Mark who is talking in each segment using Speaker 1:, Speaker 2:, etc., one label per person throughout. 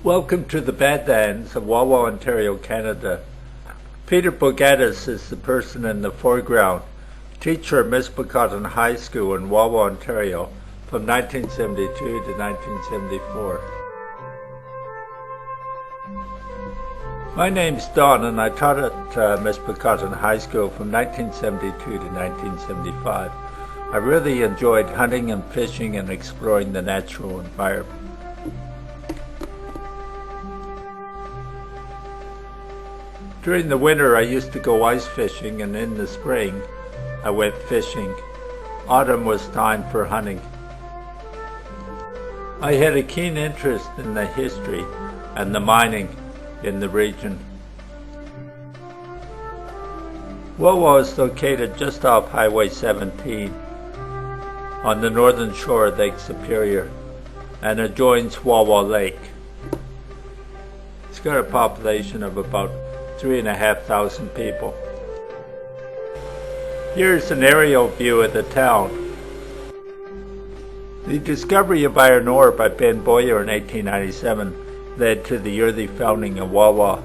Speaker 1: Welcome to the Badlands of Wawa, Ontario, Canada. Peter Bogatis is the person in the foreground, teacher at Miss Cotton High School in Wawa, Ontario from 1972 to 1974. My name's Don and I taught at Miss Cotton High School from 1972 to 1975. I really enjoyed hunting and fishing and exploring the natural environment. During the winter I used to go ice fishing, and in the spring I went fishing. Autumn was time for hunting. I had a keen interest in the history and the mining in the region. Wawa is located just off Highway 17 on the northern shore of Lake Superior and adjoins Wawa Lake. It's got a population of about 3,500 people. Here's an aerial view of the town. The discovery of iron ore by Ben Boyer in 1897 led to the early founding of Wawa.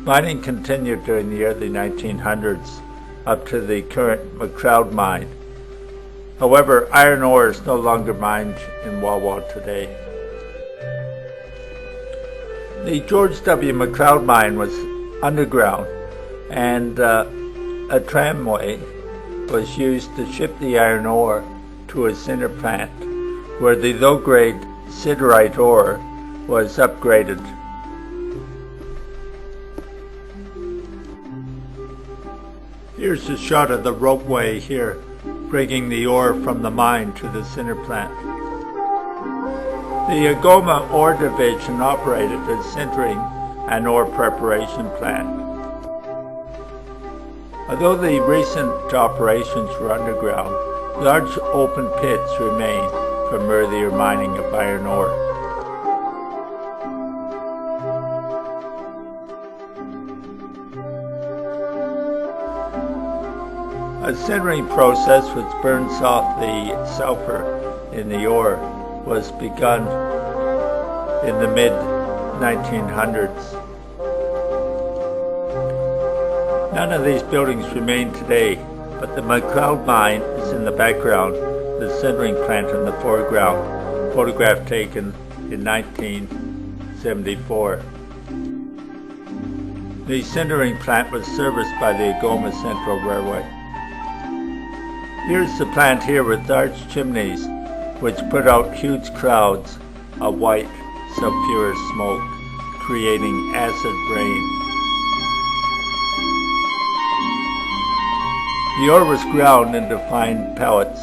Speaker 1: Mining continued during the early 1900s up to the current McLeod mine. However, iron ore is no longer mined in Wawa today. The George W. McLeod mine was underground, and a tramway was used to ship the iron ore to a sinter plant where the low-grade siderite ore was upgraded. Here's a shot of the ropeway here, bringing the ore from the mine to the sinter plant. The Agawa ore division operated as sintering and ore preparation plant. Although the recent operations were underground, large open pits remain from earlier mining of iron ore. A sintering process which burns off the sulfur in the ore was begun in the mid-1900s. None of these buildings remain today, but the McLeod mine is in the background, the sintering plant in the foreground, photograph taken in 1974. The sintering plant was serviced by the Agawa Central Railway. Here's the plant here with large chimneys, which put out huge clouds of white, sulfurous smoke, creating acid rain. The ore was ground into fine pellets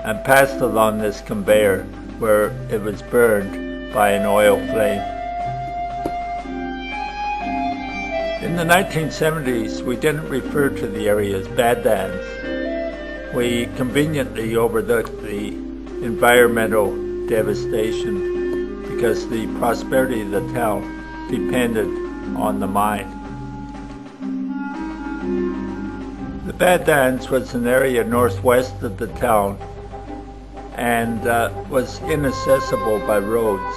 Speaker 1: and passed along this conveyor where it was burned by an oil flame. In the 1970s, we didn't refer to the area as Badlands. We conveniently overlooked the environmental devastation because the prosperity of the town depended on the mine. The Badlands was an area northwest of the town and was inaccessible by roads.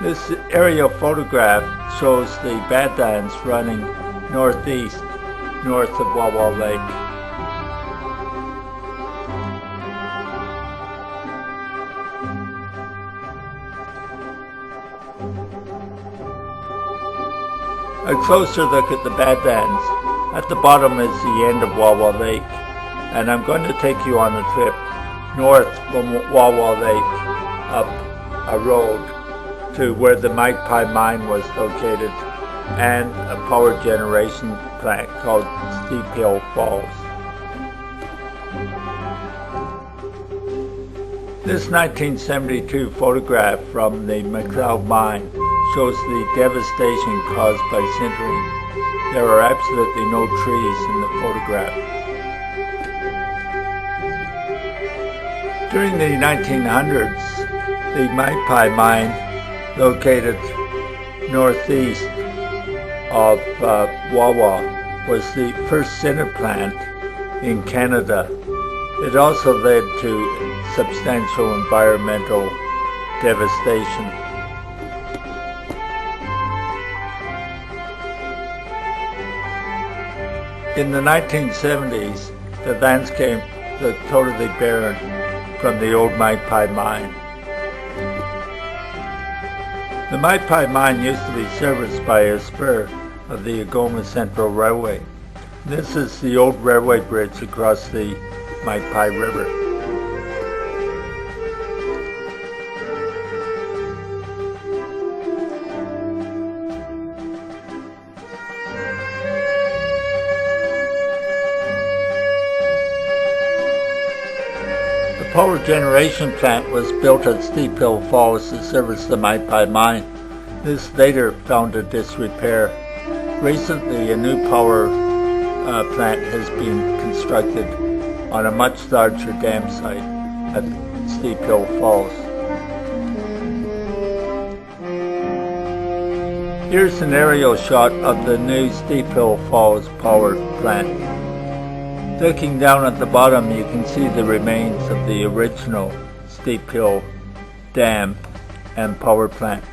Speaker 1: This aerial photograph shows the Badlands running northeast, north of Wawa Lake. A closer look at the Badlands. At the bottom is the end of Wawa Lake, and I'm going to take you on a trip north from Wawa Lake up a road to where the Magpie mine was located and a power generation plant called Steep Hill Falls. This 1972 photograph from the McLeod mine shows the devastation caused by sintering. There are absolutely no trees in the photograph. During the 1900s, the Magpie mine, located northeast of Wawa, was the first sinter plant in Canada. It also led to substantial environmental devastation. In the 1970s, the landscape looked totally barren from the old Magpie mine. The Magpie mine used to be serviced by a spur of the Agawa Central Railway. This is the old railway bridge across the Magpie River. The power generation plant was built at Steep Hill Falls to service the Magpie mine. This later found a disrepair. Recently, a new power plant has been constructed on a much larger dam site at Steep Hill Falls. Here's an aerial shot of the new Steep Hill Falls power plant. Looking down at the bottom, you can see the remains of the original Steep Hill Dam and power plant.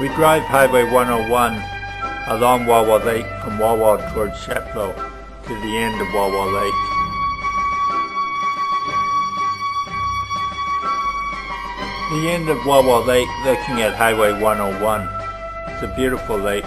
Speaker 1: We drive Highway 101 along Wawa Lake from Wawa towards Sheplo to the end of Wawa Lake. The end of Wawa Lake, looking at Highway 101. It's a beautiful lake.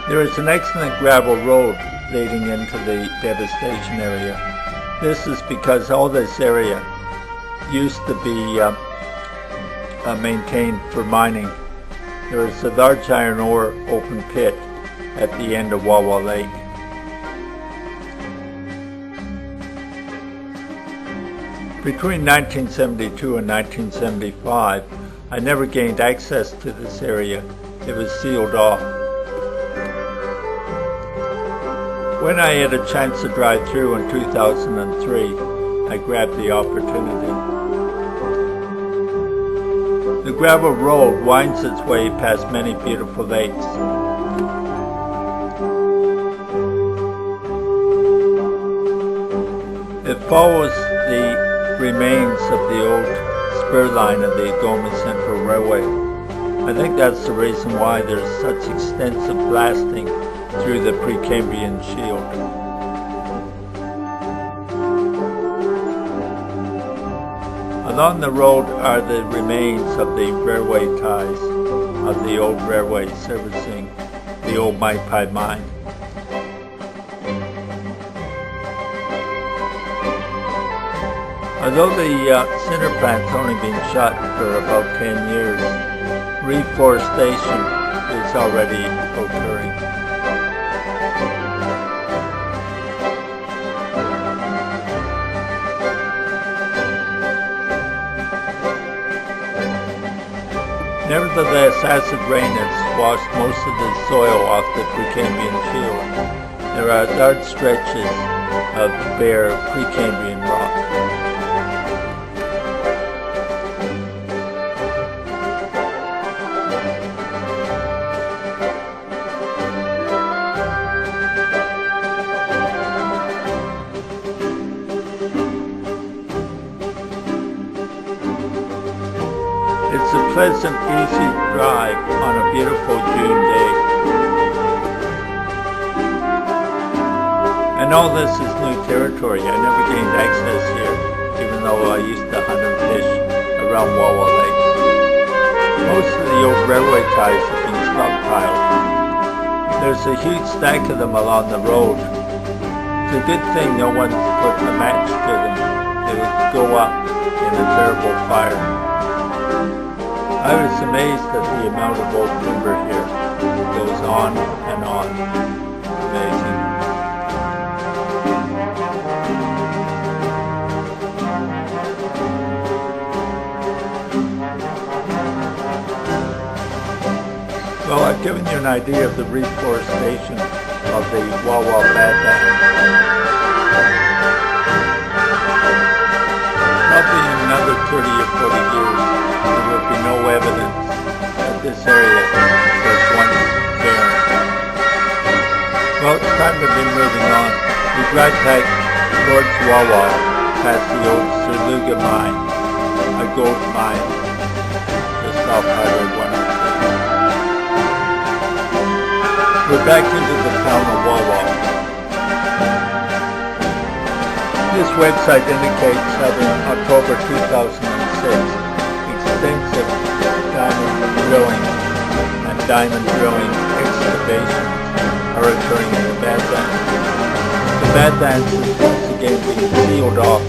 Speaker 1: There is an excellent gravel road leading into the devastation area. This is because all this area used to be maintained for mining. There is a large iron ore open pit at the end of Wawa Lake. Between 1972 and 1975, I never gained access to this area. It was sealed off. When I had a chance to drive through in 2003, I grabbed the opportunity. The gravel road winds its way past many beautiful lakes. It follows the remains of the old spur line of the Agawa Central Railway. I think that's the reason why there's such extensive blasting through the Precambrian shield. Along the road are the remains of the railway ties of the old railway servicing the old Magpie mine. Although the sinter plant's only been shut for about 10 years, reforestation is already occurring. Nevertheless, acid rain has washed most of the soil off the Precambrian field. There are large stretches of bare Precambrian rock. It's a pleasant, easy drive on a beautiful June day. And all this is new territory. I never gained access here, even though I used to hunt and fish around Wawa Lake. Most of the old railway ties have been stockpiled. There's a huge stack of them along the road. It's a good thing no one's put a match to them. They would go up in a terrible fire. I was amazed at the amount of old timber here. It goes on and on. Amazing. Well, I've given you an idea of the reforestation of the Wawa Badlands. Probably in another 30 or 40 years, there will be no evidence that this area was once barren. Well, it's time to be moving on. We drive back towards Wawa, past the old Saluga mine, a gold mine, just off Highway 103. We're back into the town of Wawa. This website indicates that in October 2006, extensive diamond drilling and diamond drilling excavations are occurring in the Badlands. The Badlands is once again being sealed off